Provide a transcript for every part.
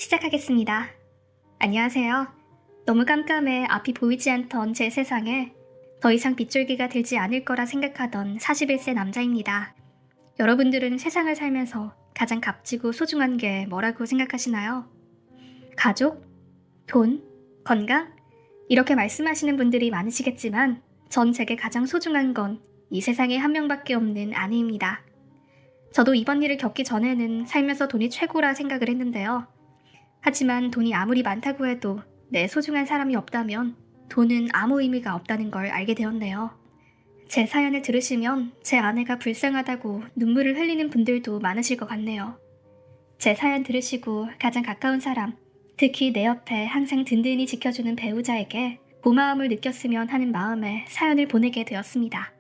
시작하겠습니다. 안녕하세요. 너무 깜깜해 앞이 보이지 않던 제 세상에 더 이상 빗줄기가 들지 않을 거라 생각하던 41세 남자입니다. 여러분들은 세상을 살면서 가장 값지고 소중한 게 뭐라고 생각하시나요? 가족? 돈? 건강? 이렇게 말씀하시는 분들이 많으시겠지만 전 제게 가장 소중한 건 이 세상에 한 명밖에 없는 아내입니다. 저도 이번 일을 겪기 전에는 살면서 돈이 최고라 생각을 했는데요. 하지만 돈이 아무리 많다고 해도 내 소중한 사람이 없다면 돈은 아무 의미가 없다는 걸 알게 되었네요. 제 사연을 들으시면 제 아내가 불쌍하다고 눈물을 흘리는 분들도 많으실 것 같네요. 제 사연 들으시고 가장 가까운 사람, 특히 내 옆에 항상 든든히 지켜주는 배우자에게 고마움을 느꼈으면 하는 마음에 사연을 보내게 되었습니다.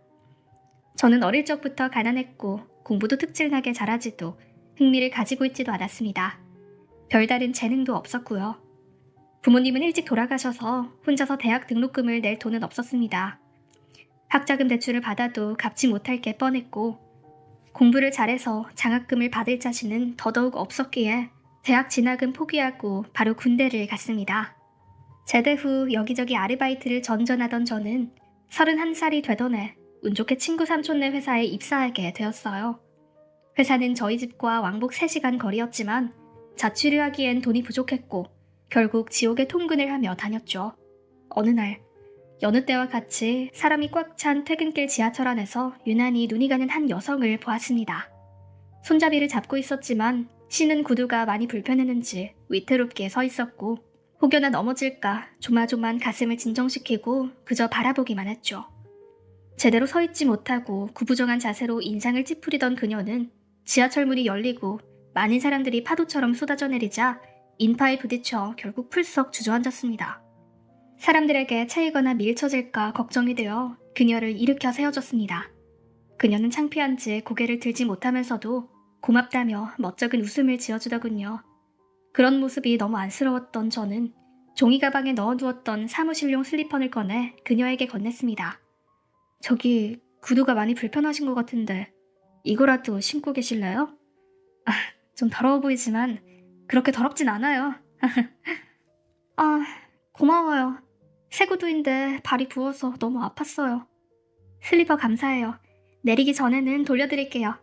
저는 어릴 적부터 가난했고 공부도 특출나게 잘하지도 흥미를 가지고 있지도 않았습니다. 별다른 재능도 없었고요. 부모님은 일찍 돌아가셔서 혼자서 대학 등록금을 낼 돈은 없었습니다. 학자금 대출을 받아도 갚지 못할 게 뻔했고 공부를 잘해서 장학금을 받을 자신은 더더욱 없었기에 대학 진학은 포기하고 바로 군대를 갔습니다. 제대 후 여기저기 아르바이트를 전전하던 저는 31살이 되던 해 운 좋게 친구 삼촌네 회사에 입사하게 되었어요. 회사는 저희 집과 왕복 3시간 거리였지만 자취를 하기엔 돈이 부족했고 결국 지옥의 통근을 하며 다녔죠. 어느 날 여느 때와 같이 사람이 꽉 찬 퇴근길 지하철 안에서 유난히 눈이 가는 한 여성을 보았습니다. 손잡이를 잡고 있었지만 신은 구두가 많이 불편했는지 위태롭게 서 있었고 혹여나 넘어질까 조마조만 가슴을 진정시키고 그저 바라보기만 했죠. 제대로 서 있지 못하고 구부정한 자세로 인상을 찌푸리던 그녀는 지하철 문이 열리고 많은 사람들이 파도처럼 쏟아져 내리자 인파에 부딪혀 결국 풀썩 주저앉았습니다. 사람들에게 차이거나 밀쳐질까 걱정이 되어 그녀를 일으켜 세워줬습니다. 그녀는 창피한지 고개를 들지 못하면서도 고맙다며 멋쩍은 웃음을 지어주더군요. 그런 모습이 너무 안쓰러웠던 저는 종이 가방에 넣어두었던 사무실용 슬리퍼를 꺼내 그녀에게 건넸습니다. 저기 구두가 많이 불편하신 것 같은데 이거라도 신고 계실래요? 좀 더러워 보이지만 그렇게 더럽진 않아요. 고마워요. 새 구두인데 발이 부어서 너무 아팠어요. 슬리퍼 감사해요. 내리기 전에는 돌려드릴게요.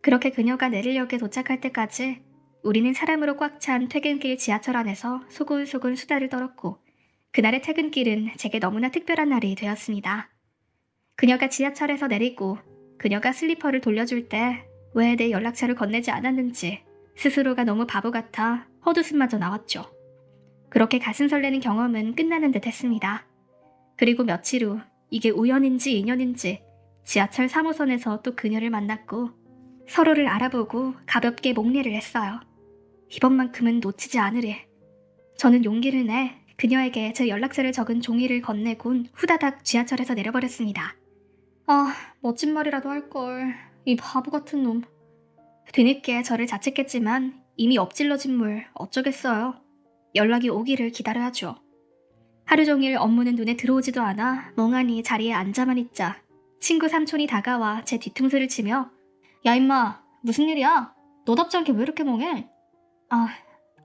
그렇게 그녀가 내리역에 도착할 때까지 우리는 사람으로 꽉 찬 퇴근길 지하철 안에서 소곤소곤 수다를 떨었고 그날의 퇴근길은 제게 너무나 특별한 날이 되었습니다. 그녀가 지하철에서 내리고 그녀가 슬리퍼를 돌려줄 때 왜 내 연락처를 건네지 않았는지 스스로가 너무 바보 같아 헛웃음마저 나왔죠. 그렇게 가슴 설레는 경험은 끝나는 듯 했습니다. 그리고 며칠 후 이게 우연인지 인연인지 지하철 3호선에서 또 그녀를 만났고 서로를 알아보고 가볍게 목례를 했어요. 이번만큼은 놓치지 않으리. 저는 용기를 내 그녀에게 제 연락처를 적은 종이를 건네곤 후다닥 지하철에서 내려버렸습니다. 멋진 말이라도 할걸. 이 바보 같은 놈. 뒤늦게 저를 자책했지만 이미 엎질러진 물 어쩌겠어요. 연락이 오기를 기다려야죠. 하루 종일 업무는 눈에 들어오지도 않아 멍하니 자리에 앉아만 있자 친구 삼촌이 다가와 제 뒤통수를 치며 야 임마 무슨 일이야? 너답지 않게 왜 이렇게 멍해?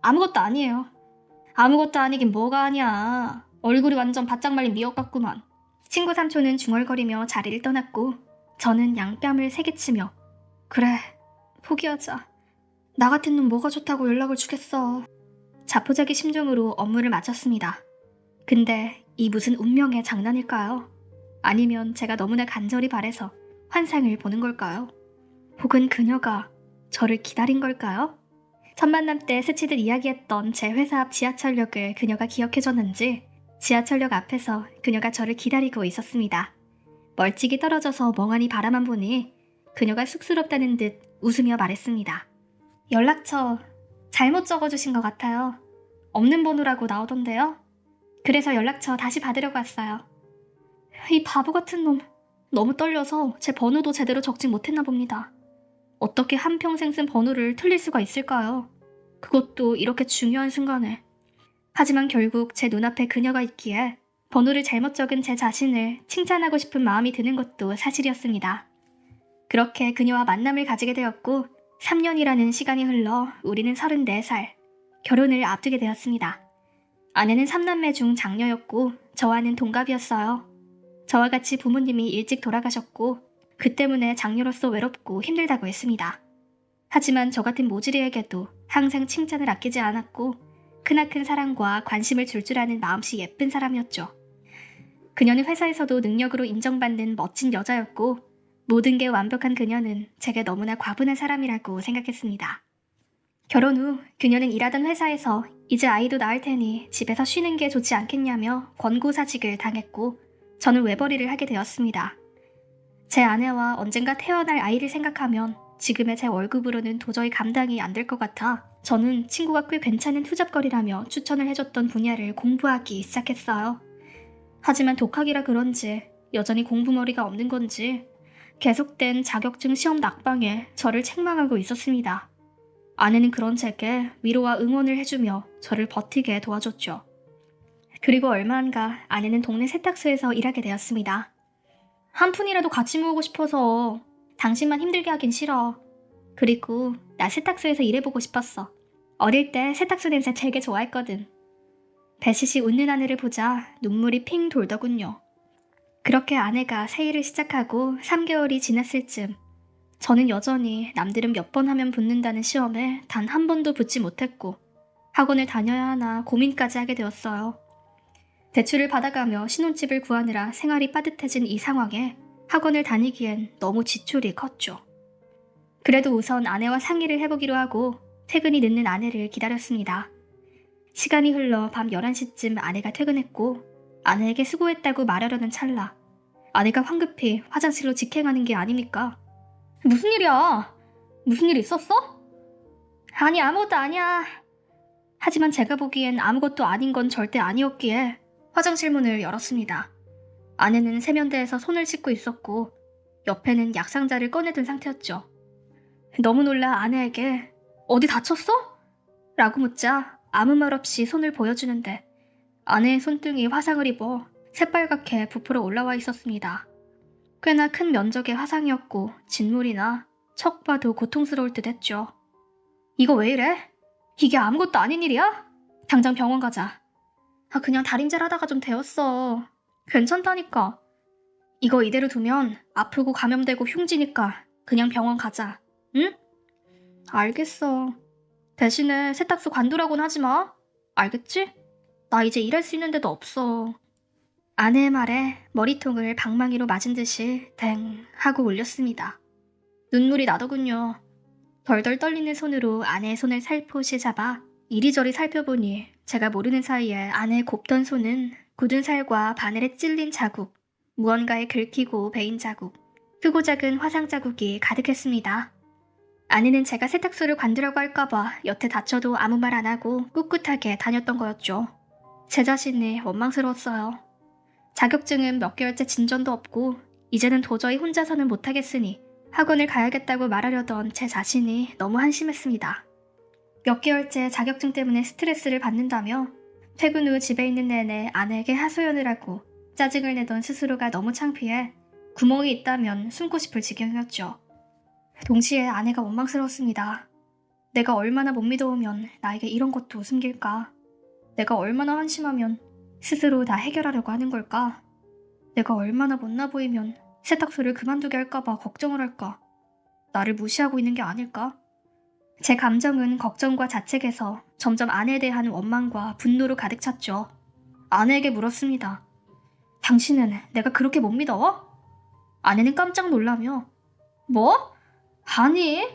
아무것도 아니에요. 아무것도 아니긴 뭐가 아니야. 얼굴이 완전 바짝 말린 미역 같구만. 친구 삼촌은 중얼거리며 자리를 떠났고 저는 양뺨을 세게치며 그래 포기하자. 나 같은 놈 뭐가 좋다고 연락을 주겠어. 자포자기 심정으로 업무를 마쳤습니다. 근데 이 무슨 운명의 장난일까요? 아니면 제가 너무나 간절히 바래서 환상을 보는 걸까요? 혹은 그녀가 저를 기다린 걸까요? 첫 만남 때 스치듯 이야기했던 제 회사 앞 지하철역을 그녀가 기억해줬는지 지하철역 앞에서 그녀가 저를 기다리고 있었습니다. 멀찍이 떨어져서 멍하니 바라만 보니 그녀가 쑥스럽다는 듯 웃으며 말했습니다. 연락처 잘못 적어주신 것 같아요. 없는 번호라고 나오던데요. 그래서 연락처 다시 받으려고 왔어요. 이 바보 같은 놈. 너무 떨려서 제 번호도 제대로 적지 못했나 봅니다. 어떻게 한평생 쓴 번호를 틀릴 수가 있을까요? 그것도 이렇게 중요한 순간에. 하지만 결국 제 눈앞에 그녀가 있기에 번호를 잘못 적은 제 자신을 칭찬하고 싶은 마음이 드는 것도 사실이었습니다. 그렇게 그녀와 만남을 가지게 되었고 3년이라는 시간이 흘러 우리는 34살. 결혼을 앞두게 되었습니다. 아내는 3남매 중 장녀였고 저와는 동갑이었어요. 저와 같이 부모님이 일찍 돌아가셨고 그 때문에 장녀로서 외롭고 힘들다고 했습니다. 하지만 저 같은 모질이에게도 항상 칭찬을 아끼지 않았고 크나큰 사랑과 관심을 줄 아는 마음씨 예쁜 사람이었죠. 그녀는 회사에서도 능력으로 인정받는 멋진 여자였고 모든 게 완벽한 그녀는 제게 너무나 과분한 사람이라고 생각했습니다. 결혼 후 그녀는 일하던 회사에서 이제 아이도 낳을 테니 집에서 쉬는 게 좋지 않겠냐며 권고사직을 당했고 저는 외벌이를 하게 되었습니다. 제 아내와 언젠가 태어날 아이를 생각하면 지금의 제 월급으로는 도저히 감당이 안 될 것 같아 저는 친구가 꽤 괜찮은 투잡거리라며 추천을 해줬던 분야를 공부하기 시작했어요. 하지만 독학이라 그런지 여전히 공부머리가 없는 건지 계속된 자격증 시험 낙방에 저를 책망하고 있었습니다. 아내는 그런 제게 위로와 응원을 해주며 저를 버티게 도와줬죠. 그리고 얼마 안가 아내는 동네 세탁소에서 일하게 되었습니다. 한 푼이라도 같이 모으고 싶어서 당신만 힘들게 하긴 싫어. 그리고 나 세탁소에서 일해보고 싶었어. 어릴 때 세탁소 냄새 되게 좋아했거든. 배시시 웃는 아내를 보자 눈물이 핑 돌더군요. 그렇게 아내가 새 일을 시작하고 3개월이 지났을 즈음 저는 여전히 남들은 몇 번 하면 붙는다는 시험에 단 한 번도 붙지 못했고 학원을 다녀야 하나 고민까지 하게 되었어요. 대출을 받아가며 신혼집을 구하느라 생활이 빠듯해진 이 상황에 학원을 다니기엔 너무 지출이 컸죠. 그래도 우선 아내와 상의를 해보기로 하고 퇴근이 늦는 아내를 기다렸습니다. 시간이 흘러 밤 11시쯤 아내가 퇴근했고 아내에게 수고했다고 말하려는 찰나 아내가 황급히 화장실로 직행하는 게 아닙니까? 무슨 일이야? 무슨 일 있었어? 아니 아무것도 아니야. 하지만 제가 보기엔 아무것도 아닌 건 절대 아니었기에 화장실 문을 열었습니다. 아내는 세면대에서 손을 씻고 있었고 옆에는 약상자를 꺼내둔 상태였죠. 너무 놀라 아내에게 어디 다쳤어? 라고 묻자 아무 말 없이 손을 보여주는데 아내의 손등이 화상을 입어 새빨갛게 부풀어 올라와 있었습니다. 꽤나 큰 면적의 화상이었고 진물이나 척 봐도 고통스러울 듯 했죠. 이거 왜 이래? 이게 아무것도 아닌 일이야? 당장 병원 가자. 그냥 다림질 하다가 좀 데웠어. 괜찮다니까. 이거 이대로 두면 아프고 감염되고 흉지니까 그냥 병원 가자. 응? 알겠어. 대신에 세탁소 관두라고는 하지 마. 알겠지? 나 이제 일할 수 있는 데도 없어. 아내의 말에 머리통을 방망이로 맞은 듯이 댕 하고 울렸습니다. 눈물이 나더군요. 덜덜 떨리는 손으로 아내의 손을 살포시 잡아 이리저리 살펴보니 제가 모르는 사이에 아내의 곱던 손은 굳은 살과 바늘에 찔린 자국, 무언가에 긁히고 베인 자국, 크고 작은 화상 자국이 가득했습니다. 아내는 제가 세탁소를 관두라고 할까봐 여태 다쳐도 아무 말 안 하고 꿋꿋하게 다녔던 거였죠. 제 자신이 원망스러웠어요. 자격증은 몇 개월째 진전도 없고 이제는 도저히 혼자서는 못하겠으니 학원을 가야겠다고 말하려던 제 자신이 너무 한심했습니다. 몇 개월째 자격증 때문에 스트레스를 받는다며 퇴근 후 집에 있는 내내 아내에게 하소연을 하고 짜증을 내던 스스로가 너무 창피해 구멍이 있다면 숨고 싶을 지경이었죠. 동시에 아내가 원망스러웠습니다. 내가 얼마나 못 믿어오면 나에게 이런 것도 숨길까? 내가 얼마나 한심하면 스스로 다 해결하려고 하는 걸까? 내가 얼마나 못나 보이면 세탁소를 그만두게 할까봐 걱정을 할까? 나를 무시하고 있는 게 아닐까? 제 감정은 걱정과 자책에서 점점 아내에 대한 원망과 분노로 가득 찼죠. 아내에게 물었습니다. 당신은 내가 그렇게 못 믿어? 아내는 깜짝 놀라며 뭐? 아니,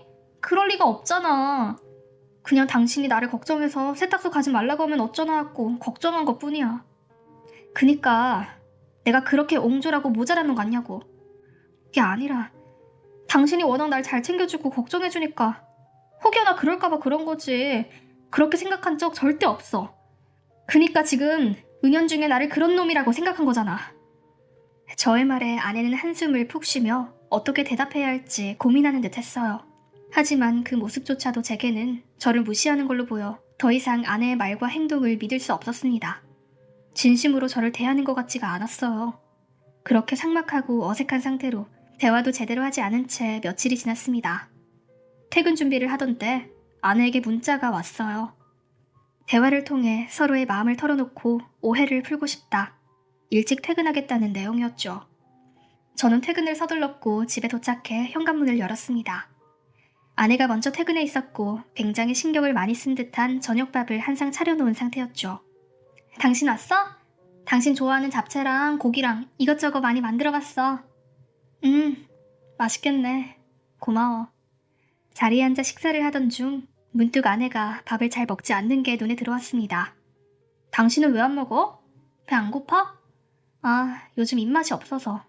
그럴 리가 없잖아. 그냥 당신이 나를 걱정해서 세탁소 가지 말라고 하면 어쩌나 하고 걱정한 것뿐이야. 그니까 내가 그렇게 옹졸하고 모자란 놈 같냐고. 그게 아니라 당신이 워낙 날 잘 챙겨주고 걱정해주니까 혹여나 그럴까봐 그런 거지. 그렇게 생각한 적 절대 없어. 그니까 지금 은연중에 나를 그런 놈이라고 생각한 거잖아. 저의 말에 아내는 한숨을 푹 쉬며 어떻게 대답해야 할지 고민하는 듯 했어요. 하지만 그 모습조차도 제게는 저를 무시하는 걸로 보여 더 이상 아내의 말과 행동을 믿을 수 없었습니다. 진심으로 저를 대하는 것 같지가 않았어요. 그렇게 삭막하고 어색한 상태로 대화도 제대로 하지 않은 채 며칠이 지났습니다. 퇴근 준비를 하던 때 아내에게 문자가 왔어요. 대화를 통해 서로의 마음을 털어놓고 오해를 풀고 싶다. 일찍 퇴근하겠다는 내용이었죠. 저는 퇴근을 서둘렀고 집에 도착해 현관문을 열었습니다. 아내가 먼저 퇴근해 있었고 굉장히 신경을 많이 쓴 듯한 저녁밥을 한 상 차려놓은 상태였죠. 당신 왔어? 당신 좋아하는 잡채랑 고기랑 이것저것 많이 만들어봤어. 맛있겠네. 고마워. 자리에 앉아 식사를 하던 중 문득 아내가 밥을 잘 먹지 않는 게 눈에 들어왔습니다. 당신은 왜 안 먹어? 배 안 고파? 아, 요즘 입맛이 없어서.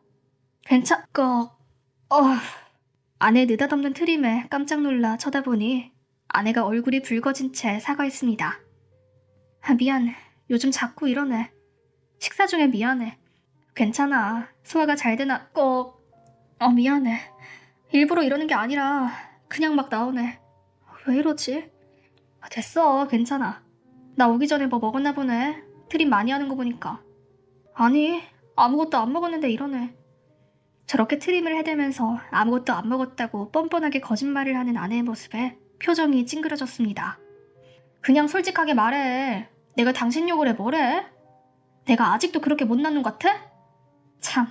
아내 느닷없는 트림에 깜짝 놀라 쳐다보니 아내가 얼굴이 붉어진 채 사과했습니다. 아, 미안. 요즘 자꾸 이러네. 식사 중에 미안해. 괜찮아. 소화가 잘 되나 미안해. 일부러 이러는 게 아니라 그냥 막 나오네. 왜 이러지? 됐어. 괜찮아. 나 오기 전에 뭐 먹었나 보네. 트림 많이 하는 거 보니까. 아니, 아무것도 안 먹었는데 이러네. 저렇게 트림을 해대면서 아무것도 안 먹었다고 뻔뻔하게 거짓말을 하는 아내의 모습에 표정이 찡그러졌습니다. 그냥 솔직하게 말해. 내가 당신 욕을 해 뭐래? 내가 아직도 그렇게 못난 놈 같아? 참,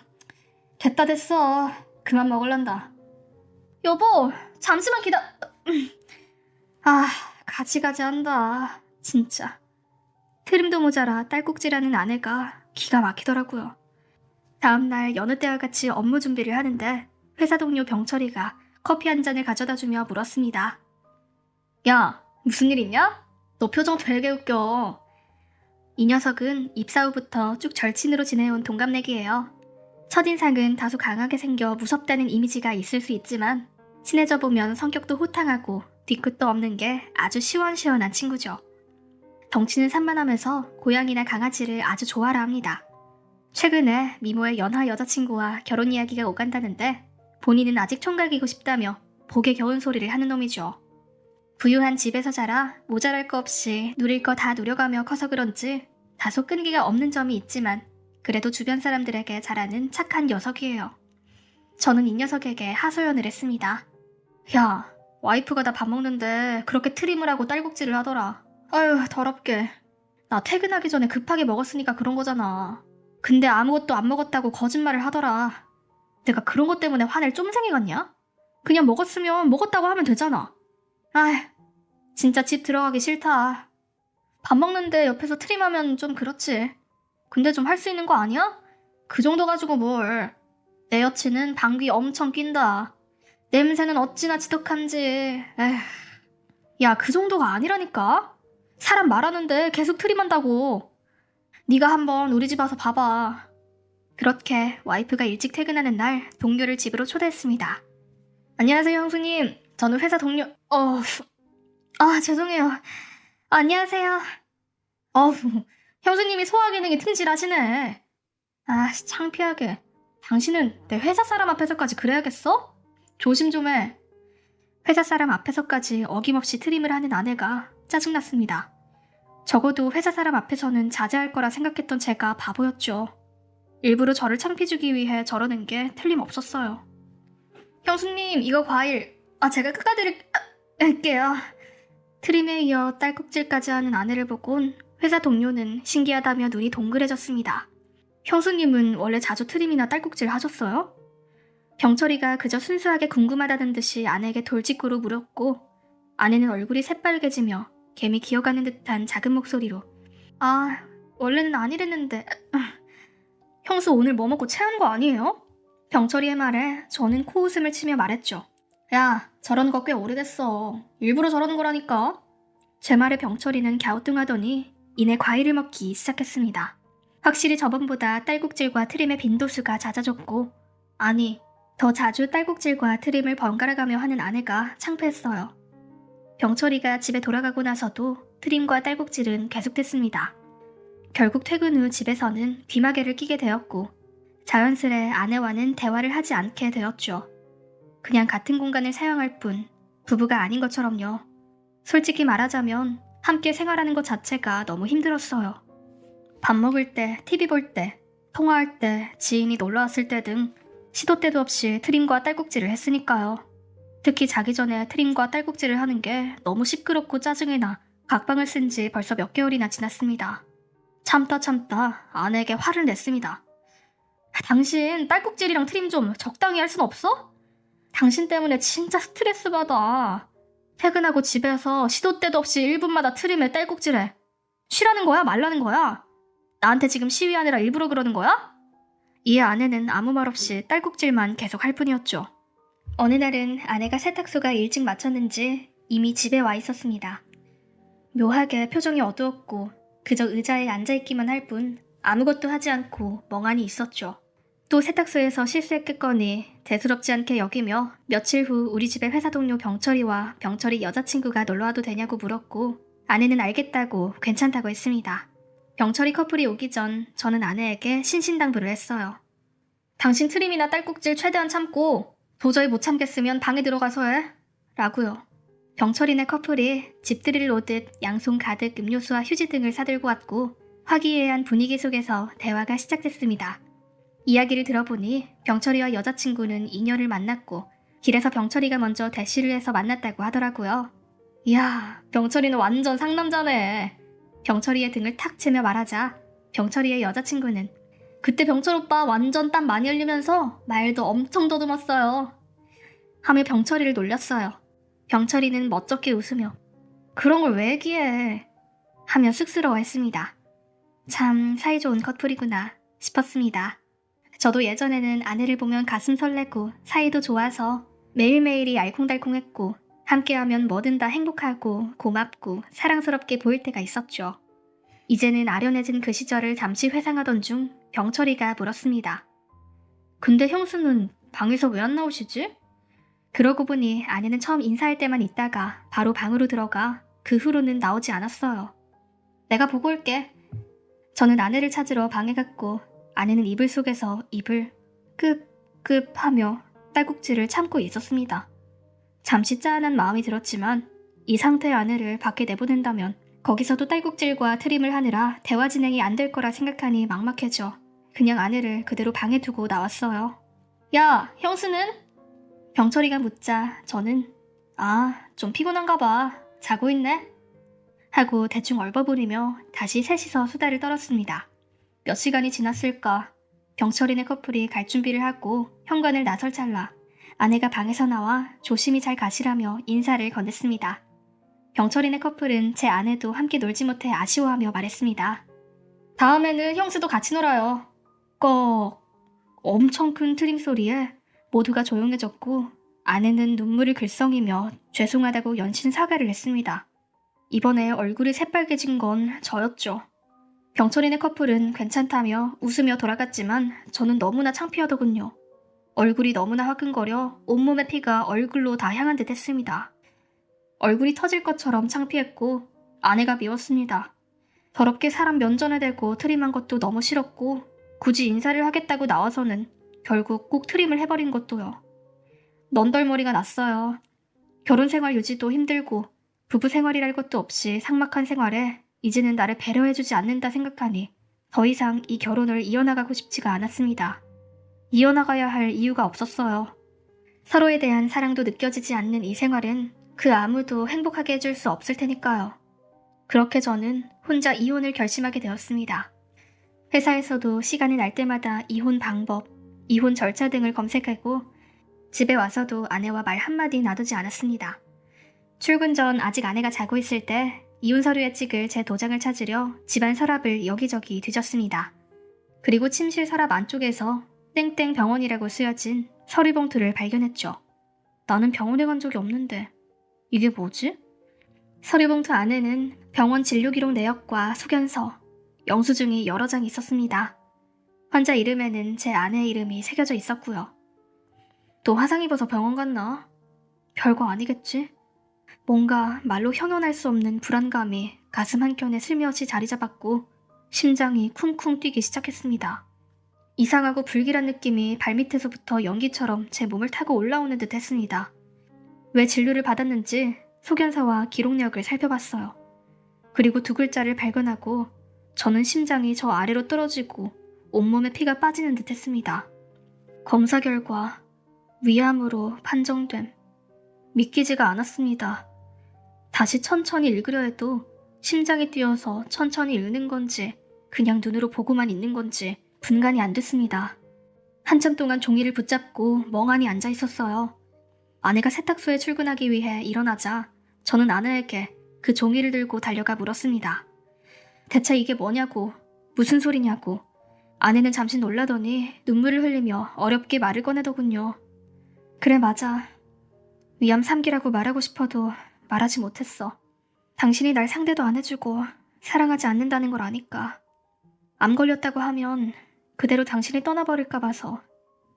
됐어. 그만 먹을란다. 여보, 잠시만 가지가지 한다. 진짜. 트림도 모자라 딸꾹질하는 아내가 기가 막히더라고요. 다음날 여느 때와 같이 업무 준비를 하는데 회사 동료 병철이가 커피 한 잔을 가져다 주며 물었습니다. 야, 무슨 일 있냐? 너 표정 되게 웃겨. 이 녀석은 입사 후부터 쭉 절친으로 지내온 동갑내기예요. 첫인상은 다소 강하게 생겨 무섭다는 이미지가 있을 수 있지만 친해져 보면 성격도 호탕하고 뒤끝도 없는 게 아주 시원시원한 친구죠. 덩치는 산만하면서 고양이나 강아지를 아주 좋아라 합니다. 최근에 미모의 연하 여자친구와 결혼 이야기가 오간다는데 본인은 아직 총각이고 싶다며 복에 겨운 소리를 하는 놈이죠. 부유한 집에서 자라 모자랄 거 없이 누릴 거 다 누려가며 커서 그런지 다소 끈기가 없는 점이 있지만 그래도 주변 사람들에게 잘하는 착한 녀석이에요. 저는 이 녀석에게 하소연을 했습니다. 야, 와이프가 나 밥 먹는데 그렇게 트림을 하고 딸꾹질을 하더라. 아유, 더럽게. 나 퇴근하기 전에 급하게 먹었으니까 그런 거잖아. 근데 아무것도 안 먹었다고 거짓말을 하더라. 내가 그런 것 때문에 화낼 쫌생이 같냐? 그냥 먹었으면 먹었다고 하면 되잖아. 아휴, 진짜 집 들어가기 싫다. 밥 먹는데 옆에서 트림하면 좀 그렇지. 근데 좀 할 수 있는 거 아니야? 그 정도 가지고 뭘. 내 여친은 방귀 엄청 낀다. 냄새는 어찌나 지독한지. 에휴. 야, 그 정도가 아니라니까? 사람 말하는데 계속 트림한다고. 네가 한번 우리 집 와서 봐봐. 그렇게 와이프가 일찍 퇴근하는 날 동료를 집으로 초대했습니다. 안녕하세요, 형수님. 저는 회사 동료... 죄송해요. 안녕하세요. 형수님이 소화 기능이 튼실하시네. 창피하게. 당신은 내 회사 사람 앞에서까지 그래야겠어? 조심 좀 해. 회사 사람 앞에서까지 어김없이 트림을 하는 아내가 짜증났습니다. 적어도 회사 사람 앞에서는 자제할 거라 생각했던 제가 바보였죠. 일부러 저를 창피 주기 위해 저러는 게 틀림없었어요. 형수님, 이거 과일. 제가 깎아드릴게요. 트림에 이어 딸꾹질까지 하는 아내를 보곤 회사 동료는 신기하다며 눈이 동그래졌습니다. 형수님은 원래 자주 트림이나 딸꾹질 하셨어요? 병철이가 그저 순수하게 궁금하다는 듯이 아내에게 돌직구로 물었고 아내는 얼굴이 새빨개지며 개미 기어가는 듯한 작은 목소리로 원래는 아니랬는데 형수 오늘 뭐 먹고 체한 거 아니에요? 병철이의 말에 저는 코웃음을 치며 말했죠. 야, 저러는 거 꽤 오래됐어. 일부러 저러는 거라니까. 제 말에 병철이는 갸우뚱하더니 이내 과일을 먹기 시작했습니다. 확실히 저번보다 딸꾹질과 트림의 빈도수가 잦아졌고 더 자주 딸꾹질과 트림을 번갈아가며 하는 아내가 창피했어요. 병철이가 집에 돌아가고 나서도 트림과 딸꾹질은 계속됐습니다. 결국 퇴근 후 집에서는 귀마개를 끼게 되었고 자연스레 아내와는 대화를 하지 않게 되었죠. 그냥 같은 공간을 사용할 뿐 부부가 아닌 것처럼요. 솔직히 말하자면 함께 생활하는 것 자체가 너무 힘들었어요. 밥 먹을 때, TV 볼 때, 통화할 때, 지인이 놀러왔을 때 등 시도 때도 없이 트림과 딸꾹질을 했으니까요. 특히 자기 전에 트림과 딸꾹질을 하는 게 너무 시끄럽고 짜증이 나 각방을 쓴 지 벌써 몇 개월이나 지났습니다. 참다 아내에게 화를 냈습니다. 당신 딸꾹질이랑 트림 좀 적당히 할 순 없어? 당신 때문에 진짜 스트레스 받아. 퇴근하고 집에서 시도 때도 없이 1분마다 트림에 딸꾹질해. 쉬라는 거야? 말라는 거야? 나한테 지금 시위하느라 일부러 그러는 거야? 이에 아내는 아무 말 없이 딸꾹질만 계속 할 뿐이었죠. 어느 날은 아내가 세탁소가 일찍 마쳤는지 이미 집에 와 있었습니다. 묘하게 표정이 어두웠고 그저 의자에 앉아있기만 할 뿐 아무것도 하지 않고 멍하니 있었죠. 또 세탁소에서 실수했겠거니 대수롭지 않게 여기며 며칠 후 우리 집에 회사 동료 병철이와 병철이 여자친구가 놀러와도 되냐고 물었고 아내는 알겠다고 괜찮다고 했습니다. 병철이 커플이 오기 전 저는 아내에게 신신당부를 했어요. 당신 트림이나 딸꾹질 최대한 참고 도저히 못 참겠으면 방에 들어가서 해. 라고요. 병철이네 커플이 집들이를 오듯 양손 가득 음료수와 휴지 등을 사들고 왔고 화기애애한 분위기 속에서 대화가 시작됐습니다. 이야기를 들어보니 병철이와 여자친구는 인연을 만났고 길에서 병철이가 먼저 대시를 해서 만났다고 하더라고요. 이야, 병철이는 완전 상남자네. 병철이의 등을 탁 치며 말하자 병철이의 여자친구는 그때 병철 오빠 완전 땀 많이 흘리면서 말도 엄청 더듬었어요. 하며 병철이를 놀렸어요. 병철이는 멋쩍게 웃으며 그런 걸 왜 얘기해? 하며 쑥스러워했습니다. 참 사이좋은 커플이구나 싶었습니다. 저도 예전에는 아내를 보면 가슴 설레고 사이도 좋아서 매일매일이 알콩달콩했고 함께하면 뭐든 다 행복하고 고맙고 사랑스럽게 보일 때가 있었죠. 이제는 아련해진 그 시절을 잠시 회상하던 중 병철이가 물었습니다. 근데 형수는 방에서 왜 안 나오시지? 그러고 보니 아내는 처음 인사할 때만 있다가 바로 방으로 들어가 그 후로는 나오지 않았어요. 내가 보고 올게. 저는 아내를 찾으러 방에 갔고 아내는 이불 속에서 입을 끄 하며 딸꾹질을 참고 있었습니다. 잠시 짠한 마음이 들었지만 이 상태의 아내를 밖에 내보낸다면 거기서도 딸꾹질과 트림을 하느라 대화 진행이 안 될 거라 생각하니 막막해져 그냥 아내를 그대로 방에 두고 나왔어요. 야, 형수는? 병철이가 묻자 저는 좀 피곤한가 봐. 자고 있네? 하고 대충 얼버무리며 다시 셋이서 수다를 떨었습니다. 몇 시간이 지났을까? 병철이네 커플이 갈 준비를 하고 현관을 나설 찰나 아내가 방에서 나와 조심히 잘 가시라며 인사를 건넸습니다. 병철이네 커플은 제 아내도 함께 놀지 못해 아쉬워하며 말했습니다. 다음에는 형수도 같이 놀아요. 꺽. 엄청 큰 트림 소리에 모두가 조용해졌고 아내는 눈물을 글썽이며 죄송하다고 연신 사과를 했습니다. 이번에 얼굴이 새빨개진 건 저였죠. 병철이네 커플은 괜찮다며 웃으며 돌아갔지만 저는 너무나 창피하더군요. 얼굴이 너무나 화끈거려 온몸의 피가 얼굴로 다 향한 듯 했습니다. 얼굴이 터질 것처럼 창피했고 아내가 미웠습니다. 더럽게 사람 면전에 대고 트림한 것도 너무 싫었고 굳이 인사를 하겠다고 나와서는 결국 꼭 트림을 해버린 것도요. 넌덜머리가 났어요. 결혼 생활 유지도 힘들고 부부 생활이랄 것도 없이 삭막한 생활에 이제는 나를 배려해주지 않는다 생각하니 더 이상 이 결혼을 이어나가고 싶지가 않았습니다. 이어나가야 할 이유가 없었어요. 서로에 대한 사랑도 느껴지지 않는 이 생활은 그 아무도 행복하게 해줄 수 없을 테니까요. 그렇게 저는 혼자 이혼을 결심하게 되었습니다. 회사에서도 시간이 날 때마다 이혼 방법, 이혼 절차 등을 검색하고 집에 와서도 아내와 말 한마디 놔두지 않았습니다. 출근 전 아직 아내가 자고 있을 때 이혼 서류에 찍을 제 도장을 찾으려 집안 서랍을 여기저기 뒤졌습니다. 그리고 침실 서랍 안쪽에서 땡땡 병원이라고 쓰여진 서류 봉투를 발견했죠. 나는 병원에 간 적이 없는데 이게 뭐지? 서류 봉투 안에는 병원 진료기록 내역과 소견서, 영수증이 여러 장 있었습니다. 환자 이름에는 제 아내의 이름이 새겨져 있었고요. 또 화상 입어서 병원 갔나? 별거 아니겠지? 뭔가 말로 형용할 수 없는 불안감이 가슴 한켠에 슬며시 자리 잡았고 심장이 쿵쿵 뛰기 시작했습니다. 이상하고 불길한 느낌이 발밑에서부터 연기처럼 제 몸을 타고 올라오는 듯 했습니다. 왜 진료를 받았는지 소견서와 기록력을 살펴봤어요. 그리고 두 글자를 발견하고 저는 심장이 저 아래로 떨어지고 온몸에 피가 빠지는 듯 했습니다. 검사 결과 위암으로 판정됨. 믿기지가 않았습니다. 다시 천천히 읽으려 해도 심장이 뛰어서 천천히 읽는 건지 그냥 눈으로 보고만 있는 건지 분간이 안 됐습니다. 한참 동안 종이를 붙잡고 멍하니 앉아 있었어요. 아내가 세탁소에 출근하기 위해 일어나자 저는 아내에게 그 종이를 들고 달려가 물었습니다. 대체 이게 뭐냐고, 무슨 소리냐고. 아내는 잠시 놀라더니 눈물을 흘리며 어렵게 말을 꺼내더군요. 그래, 맞아. 위암 3기라고 말하고 싶어도 말하지 못했어. 당신이 날 상대도 안 해주고 사랑하지 않는다는 걸 아니까. 암 걸렸다고 하면 그대로 당신이 떠나버릴까 봐서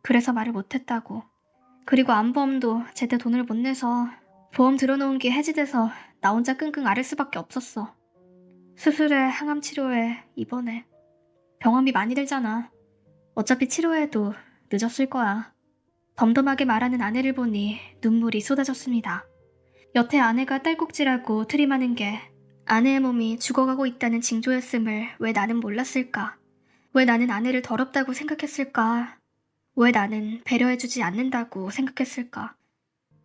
그래서 말을 못했다고. 그리고 암보험도 제때 돈을 못 내서 보험 들어놓은 게 해지돼서 나 혼자 끙끙 앓을 수밖에 없었어. 수술에 항암 치료에 입원해. 병원비 많이 들잖아. 어차피 치료해도 늦었을 거야. 덤덤하게 말하는 아내를 보니 눈물이 쏟아졌습니다. 여태 아내가 딸꾹질하고 트림하는 게 아내의 몸이 죽어가고 있다는 징조였음을 왜 나는 몰랐을까? 왜 나는 아내를 더럽다고 생각했을까? 왜 나는 배려해주지 않는다고 생각했을까?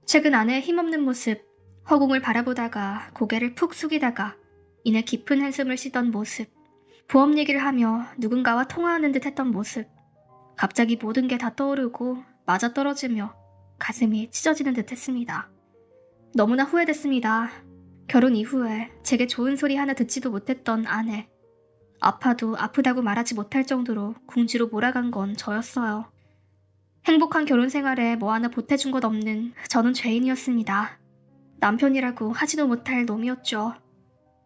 최근 아내의 힘없는 모습, 허공을 바라보다가 고개를 푹 숙이다가 이내 깊은 한숨을 쉬던 모습, 보험 얘기를 하며 누군가와 통화하는 듯 했던 모습, 갑자기 모든 게 다 떠오르고 맞아떨어지며 가슴이 찢어지는 듯 했습니다. 너무나 후회됐습니다. 결혼 이후에 제게 좋은 소리 하나 듣지도 못했던 아내. 아파도 아프다고 말하지 못할 정도로 궁지로 몰아간 건 저였어요. 행복한 결혼 생활에 뭐 하나 보태준 것 없는 저는 죄인이었습니다. 남편이라고 하지도 못할 놈이었죠.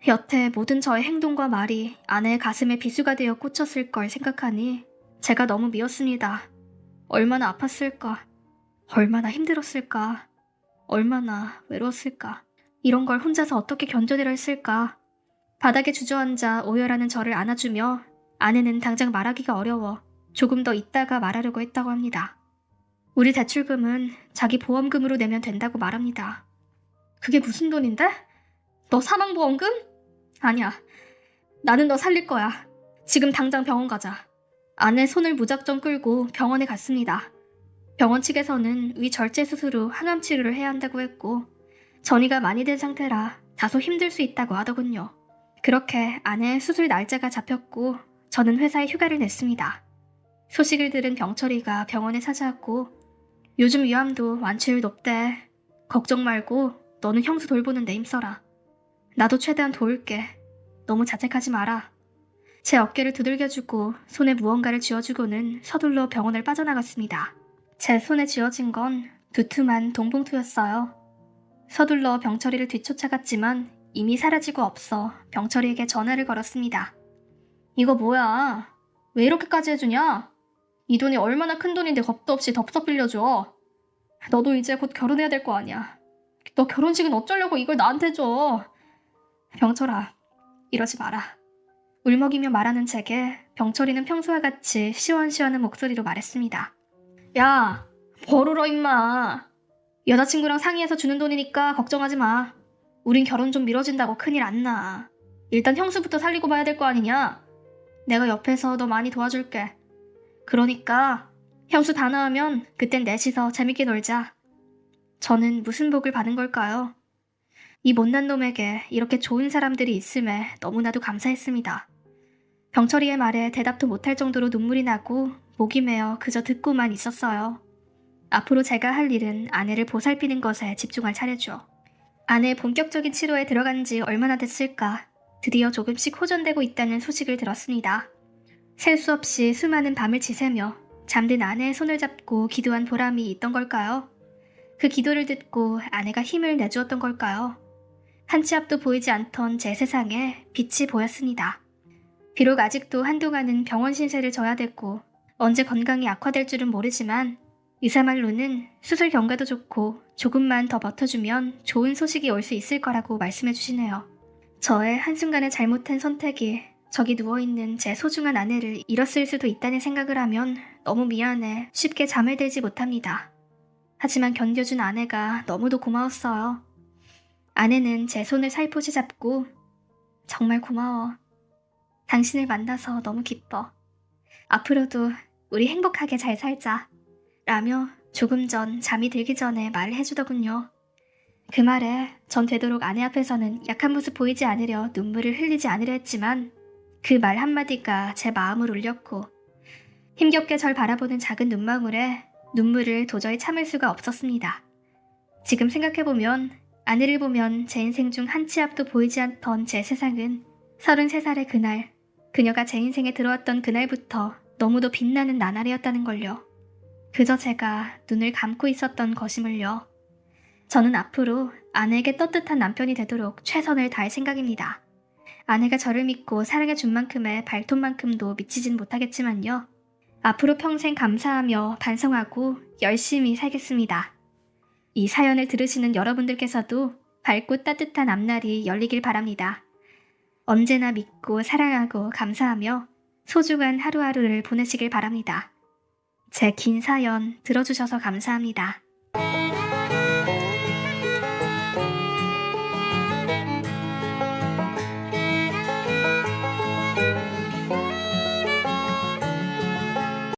여태 모든 저의 행동과 말이 아내의 가슴에 비수가 되어 꽂혔을 걸 생각하니 제가 너무 미웠습니다. 얼마나 아팠을까? 얼마나 힘들었을까? 얼마나 외로웠을까? 이런 걸 혼자서 어떻게 견뎌내려 했을까? 바닥에 주저앉아 오열하는 저를 안아주며 아내는 당장 말하기가 어려워 조금 더 있다가 말하려고 했다고 합니다. 우리 대출금은 자기 보험금으로 내면 된다고 말합니다. 그게 무슨 돈인데? 너 사망보험금? 아니야. 나는 너 살릴 거야. 지금 당장 병원 가자. 아내 손을 무작정 끌고 병원에 갔습니다. 병원 측에서는 위절제 수술 후 항암 치료를 해야 한다고 했고 전이가 많이 된 상태라 다소 힘들 수 있다고 하더군요. 그렇게 아내의 수술 날짜가 잡혔고 저는 회사에 휴가를 냈습니다. 소식을 들은 병철이가 병원에 찾아왔고 요즘 위암도 완치율 높대. 걱정 말고 너는 형수 돌보는 데 힘써라. 나도 최대한 도울게. 너무 자책하지 마라. 제 어깨를 두들겨주고 손에 무언가를 쥐어주고는 서둘러 병원을 빠져나갔습니다. 제 손에 쥐어진 건 두툼한 돈봉투였어요. 서둘러 병철이를 뒤쫓아갔지만 이미 사라지고 없어 병철이에게 전화를 걸었습니다. 이거 뭐야? 왜 이렇게까지 해주냐? 이 돈이 얼마나 큰 돈인데 겁도 없이 덥석 빌려줘. 너도 이제 곧 결혼해야 될 거 아니야. 너 결혼식은 어쩌려고 이걸 나한테 줘. 병철아, 이러지 마라. 울먹이며 말하는 제게 병철이는 평소와 같이 시원시원한 목소리로 말했습니다. 야, 벌어러 임마. 여자친구랑 상의해서 주는 돈이니까 걱정하지 마. 우린 결혼 좀 미뤄진다고 큰일 안 나. 일단 형수부터 살리고 봐야 될 거 아니냐. 내가 옆에서 너 많이 도와줄게. 그러니까 형수 다 나으면 그땐 넷이서 재밌게 놀자. 저는 무슨 복을 받은 걸까요? 이 못난 놈에게 이렇게 좋은 사람들이 있음에 너무나도 감사했습니다. 병철이의 말에 대답도 못할 정도로 눈물이 나고 목이 메어 그저 듣고만 있었어요. 앞으로 제가 할 일은 아내를 보살피는 것에 집중할 차례죠. 아내의 본격적인 치료에 들어간 지 얼마나 됐을까? 드디어 조금씩 호전되고 있다는 소식을 들었습니다. 셀 수 없이 수많은 밤을 지새며 잠든 아내의 손을 잡고 기도한 보람이 있던 걸까요? 그 기도를 듣고 아내가 힘을 내주었던 걸까요? 한 치 앞도 보이지 않던 제 세상에 빛이 보였습니다. 비록 아직도 한동안은 병원 신세를 져야 됐고 언제 건강이 악화될 줄은 모르지만 의사 말로는 수술 경과도 좋고 조금만 더 버텨주면 좋은 소식이 올 수 있을 거라고 말씀해 주시네요. 저의 한순간에 잘못한 선택이 저기 누워있는 제 소중한 아내를 잃었을 수도 있다는 생각을 하면 너무 미안해 쉽게 잠을 들지 못합니다. 하지만 견뎌준 아내가 너무도 고마웠어요. 아내는 제 손을 살포시 잡고 정말 고마워. 당신을 만나서 너무 기뻐. 앞으로도 우리 행복하게 잘 살자. 라며 조금 전 잠이 들기 전에 말을 해주더군요. 그 말에 전 되도록 아내 앞에서는 약한 모습 보이지 않으려 눈물을 흘리지 않으려 했지만 그 말 한마디가 제 마음을 울렸고 힘겹게 절 바라보는 작은 눈망울에 눈물을 도저히 참을 수가 없었습니다. 지금 생각해보면 아내를 보면 제 인생 중 한 치 앞도 보이지 않던 제 세상은 33살의 그날, 그녀가 제 인생에 들어왔던 그날부터 너무도 빛나는 나날이었다는 걸요. 그저 제가 눈을 감고 있었던 것임을요. 저는 앞으로 아내에게 떳떳한 남편이 되도록 최선을 다할 생각입니다. 아내가 저를 믿고 사랑해준 만큼의 발톱만큼도 미치진 못하겠지만요. 앞으로 평생 감사하며 반성하고 열심히 살겠습니다. 이 사연을 들으시는 여러분들께서도 밝고 따뜻한 앞날이 열리길 바랍니다. 언제나 믿고 사랑하고 감사하며 소중한 하루하루를 보내시길 바랍니다. 제 긴 사연 들어주셔서 감사합니다.